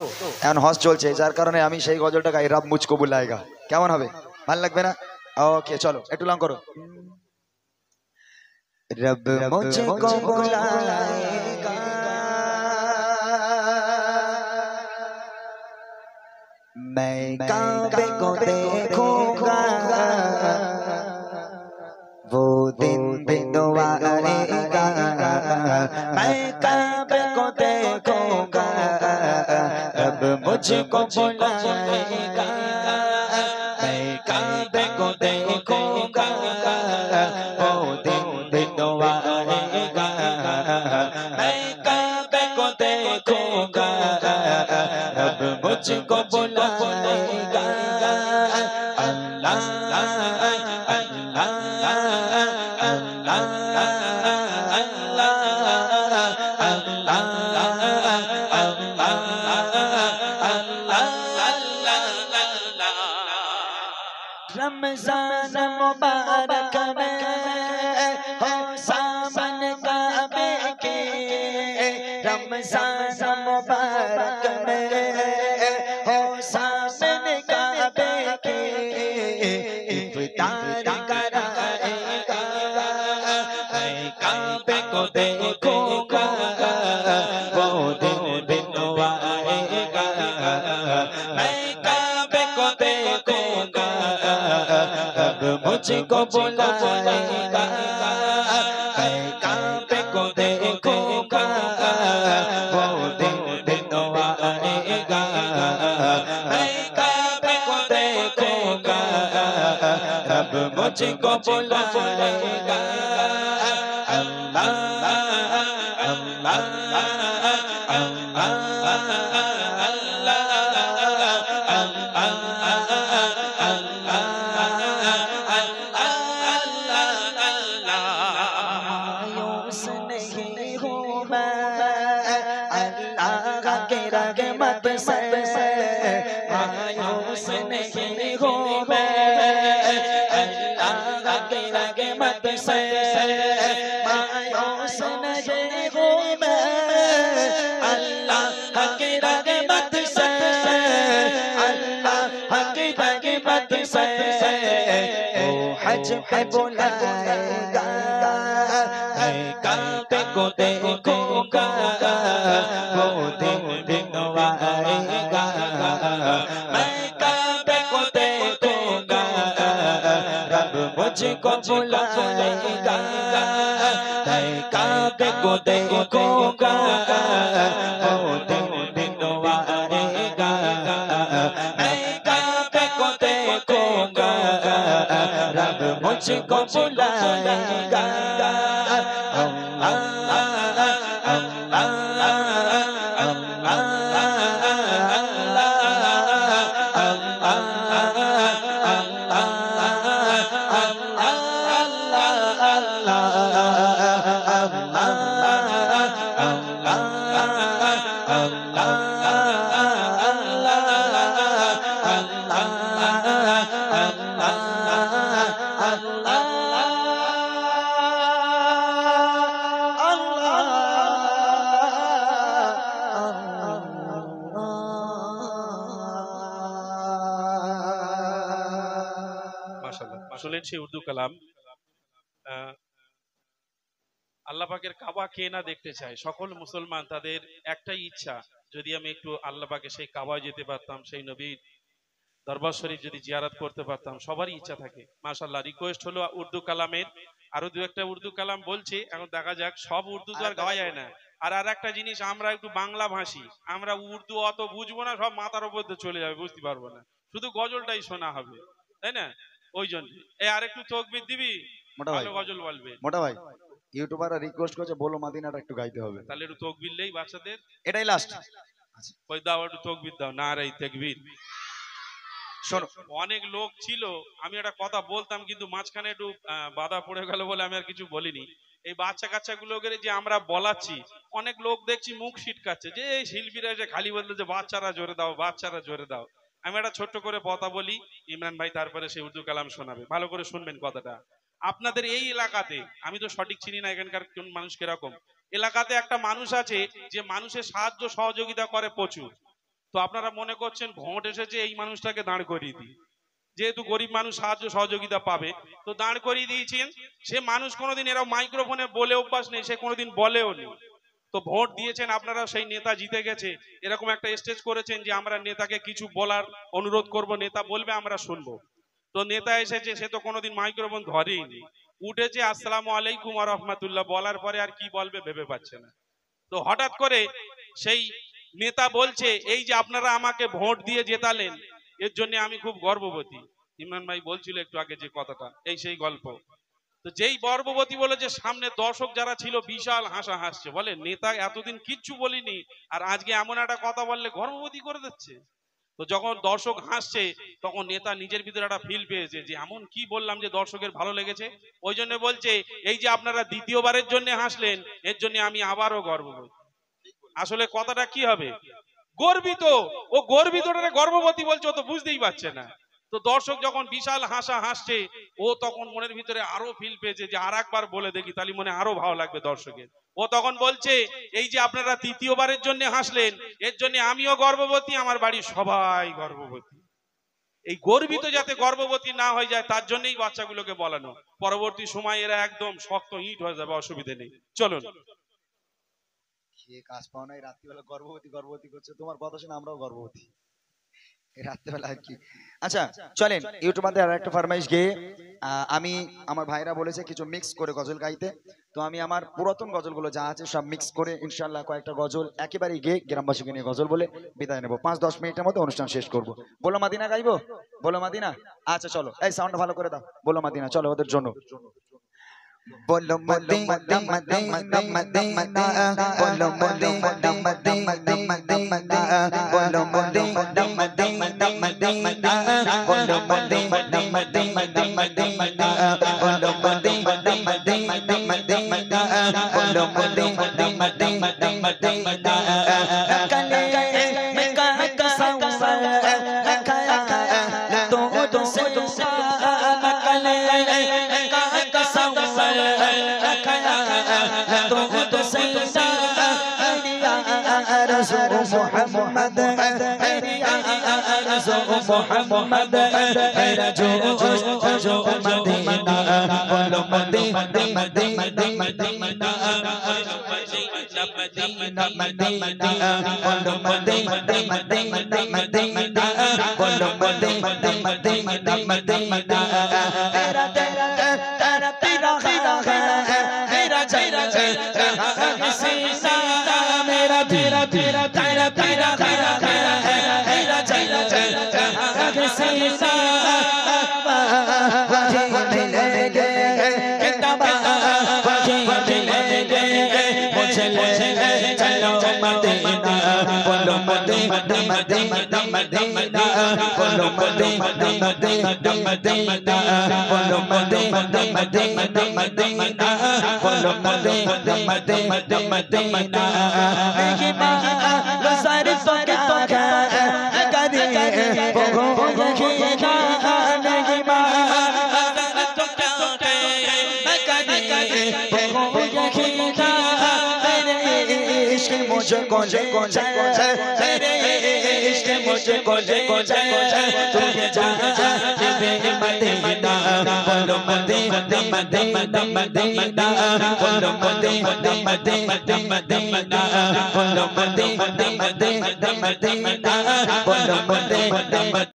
এখন হজ চলছে, যার কারণে আমি সেই গজলটা গাই, রব মুঝকো বুলায়েগা। কেমন হবে? ভালো লাগবে না? ওকে চলো একটু লং করো। রব মুঝকো বুলায়েগা, मैं काबे को देखूंगा, वो दिन भी आएगा, मैं काबे को देखूंगा, रब मुझको बुलाएगा, मैं काबे को देखूंगा, वो दिन भी आएगा, मैं काबे को देखूंगा, रब मुझको बुलाएगा। अल्लाह अल्लाह अल्लाह अल्लाह अल्लाह। रमजान मुबारक में हो सामन काबे के, रमजान मुबारक में हो सामन काबे के, इफ्तार कराएगा, मैं काबे को देखूंगा, वो दिन भी आएगा, मैं काबे को देखूंगा, रब मुझको बुलाएगा, मैं काबे को देखूंगा, वो दिन भी आएगा, मैं काबे को देखूंगा, रब मुझको बुलाएगा। अल्लाह अल्लाह अल्लाह मायूस नहीं हूँ मैं अल्लाह के रहमत से, मायूस नहीं हूँ मैं अल्लाह के रहमत से, मायूस नहीं हूँ मैं अल्लाह के रहमत से, अल्लाह की रहमत से, ओ हज पे बुलाएगा, मैं काबे को देखूंगा, वो दिन भी आएगा, मैं काबे को देखूंगा, रब मुझको बुलाएगा, मैं काबे को देखूंगा, वो दिन भी आएगा, मैं काबे को देखूंगा, रब मुझको बुलाएगा। শুনলেন সেই উর্দু কালাম। আল্লাহ পাকের কাবা কে না দেখতে চায়? সকল মুসলমান তাদের একটাই ইচ্ছা, যদি আমি একটু আল্লাহ পাকে সেই কাবায় যেতে পারতাম, সেই নবীর দরবার শরীফ যদি জিয়ারত করতে পারতাম, সবারই ইচ্ছা থাকে। মাশাআল্লাহ, রিকোয়েস্ট হলো উর্দু কালামের, আরো দু একটা উর্দু কালাম বলছি, এখন দেখা যাক। সব উর্দু তো আর গাওয়া যায় না। আর একটা জিনিস, আমরা একটু বাংলা ভাষী, আমরা উর্দু অত বুঝবো না, সব মাথার উপর চলে যাবে, বুঝতে পারবো না, শুধু গজলটাই শোনা হবে, তাই না? ওই জন্য আর একটু তকবির দিবি, ভালো গজল বলবে। মোটা ভাই, ইউটিউবাররা রিকোয়েস্ট করছে বলো মাদিনাটা একটু গাইতে হবে, তাহলে একটু তকবির নেই বাচ্চাদের, এটাই লাস্ট। ওই দাও একটু তকবির দাও, নারায়ে তাকবীর। শোনো, অনেক লোক ছিল, আমি একটা কথা বলতাম কিন্তু মাঝখানে একটু বাধা পড়ে গেল বলে আমি আর কিছু বলিনি। এই বাচ্চা কাচ্চা গুলোকে যে আমরা বলাচ্ছি, অনেক লোক দেখছি মুখ ছিটকাচ্ছে, যে এই শিল্পীরা এসে খালি বলতে যে বাচ্চারা জোরে দাও, বাচ্চারা জোরে দাও। আমি একটা ছোট্ট করে কথা বলি, ইমরান ভাই তারপরে সেই উর্দু কালাম শোনাবে, ভালো করে শুনবেন কথাটা। আপনাদের এই এলাকাতে, আমি তো সঠিক চিনি না এখানকার কোন মানুষ কিরকম, এলাকাতে একটা মানুষ আছে যে মানুষের সাহায্য সহযোগিতা করে প্রচুর, তো আপনারা মনে করছেন ভোট এসেছে এই মানুষটাকে দাঁড় করিয়ে দিই, যেহেতু গরিব মানুষ সাহায্য সহযোগিতা পাবে তো দাঁড় করিয়ে দিয়েছেন। সে মানুষ কোনোদিন এরা মাইক্রোফোনে বলে অভ্যাস নেই, সে কোনোদিন বলেও নেই। তো ভোট দিয়েছেন আপনারা, সেই নেতা জিতে গেছে, এরকম একটা স্টেজ করেছেন যে আমরা নেতাকে কিছু বলার অনুরোধ করব, নেতা বলবে আমরা শুনবো। তো নেতা এসেছে, সে তো কোনোদিন মাইক্রোফোন ধরেই নি, উঠেছে আসসালামু আলাইকুম ওয়া রাহমাতুল্লাহ বলার পরে আর কি বলবে ভেবে পাচ্ছে না। তো হঠাৎ করে সেই নেতা বলছে এই যে আপনারা আমাকে ভোট দিয়ে জেতালেন এর জন্য আমি খুব গর্ববতী। ইমরান ভাই বলছিল একটু আগে যে কথাটা, এই সেই গল্প। তো যেই গর্ভবতী বলে যে সামনে দর্শক যারা ছিল বিশাল হাসা হাসছে, বলে নেতা এতদিন কিচ্ছু বলিনি আর আজকে এমন একটা কথা বললে গর্ভবতী করে দিচ্ছে। তো যখন দর্শক হাসছে তখন নেতা নিজের ভিতরে একটা ফিল পেয়েছে যে এমন কি বললাম যে দর্শকের ভালো লেগেছে। ওই জন্য বলছে এই যে আপনারা দ্বিতীয়বারের জন্য হাসলেন এর জন্য আমি আবারও গর্ববোধ। আসলে কথাটা কি হবে, গর্বিত। ও গর্বিতটারে গর্ভবতী বলছে, ও তো বুঝতেই পারছে না। তো দর্শক যখন বিশাল হাসা হাসছে ও তখন মনের ভিতরে আরো ফিল পেয়েছে যে আর একবার বলে দেখি, তাহলে মনে আরো ভালো লাগবে দর্শকের। ও তখন বলছে এই যে আপনারা তৃতীয়বারের জন্য হাসলেন এর জন্য আমিও গর্ভবতী, আমার বাড়ির সবাই গর্ভবতী। এই গর্বিত যাতে গর্ভবতী না হয়ে যায় তার জন্যই বাচ্চাগুলোকে বলানো, পরবর্তী সময় এরা একদম শক্ত ইট হয়ে যাবে, অসুবিধা নেই। চলুন। কাজ পাও নাই, রাত্রিবেলা গর্ভবতী গর্ভবতী করছে, তোমার কথা শুনে আমরাও গর্ভবতী রাত্রিবেলা আর কি। আচ্ছা চলেন, ইউটিউবে আর একটা ফরমাইশ গেয়ে আমি, আমার ভাইরা বলেছে কিছু মিক্স করে গজল গাইতে, তো আমি আমার পুরাতন গজলগুলো যা আছে সব মিক্স করে ইনশাল্লাহ কয়েকটা গজল একেবারেই গেয়ে গ্রামবাসীকে নিয়ে গজল বলে বিদায় নেবো। 5-10 মিনিটের মধ্যে অনুষ্ঠান শেষ করবো। বলো মাদিনা গাইবো, বলো মাদিনা। আচ্ছা চলো, এই সাউন্ড ভালো করে দাও, বলো মাদিনা, চলো ওদের জন্য। বলো মদিনা মদিনা মদিনা, বলো মদিনা মদিনা মদিনা, বলো মদিনা মদিনা মদিনা, বলো মদিনা মদিনা মদিনা, বলো মদিনা মদিনা মদিনা, বলো মদিনা মদিনা মদিনা। কালে में का कसौर रखाया तो से काले का कसौर रखाया तो से रसूल मोहम्मद रसूल मोहम्मद जो जो मदीना, बोलो Medina Medina Medina Medina Medina, बोलो मदीना मदीना मदीना, बोलो मदीना मदीना मदीना। तेरा तेरा तेरा तेरा है मेरा तेरा सीना, मेरा तेरा तेरा तेरा तेरा है मेरा तेरा सीना। मिलेंगे किताब मिलेंगे मुझे चलो मदीना, बोलो मदीना मदीना मदीना, बोलो मदीना मदीना मदीना, बोलो मदीना मदीना मदीना, बोलो मदीना मदीना मदीना। मेरी माँ सारी पका कदी वो ये ना मेरी माँ तो क्या कदी वो ये ना मेरे इश्क मुझको ले मेरे इश्क मुझको ले तुझे जाना मदीना, बोलो मदीना मदीना मदीना, बोलो मदीना मदीना मदीना, बोलो मदीना मदीना मदीना, बोलो मदीना।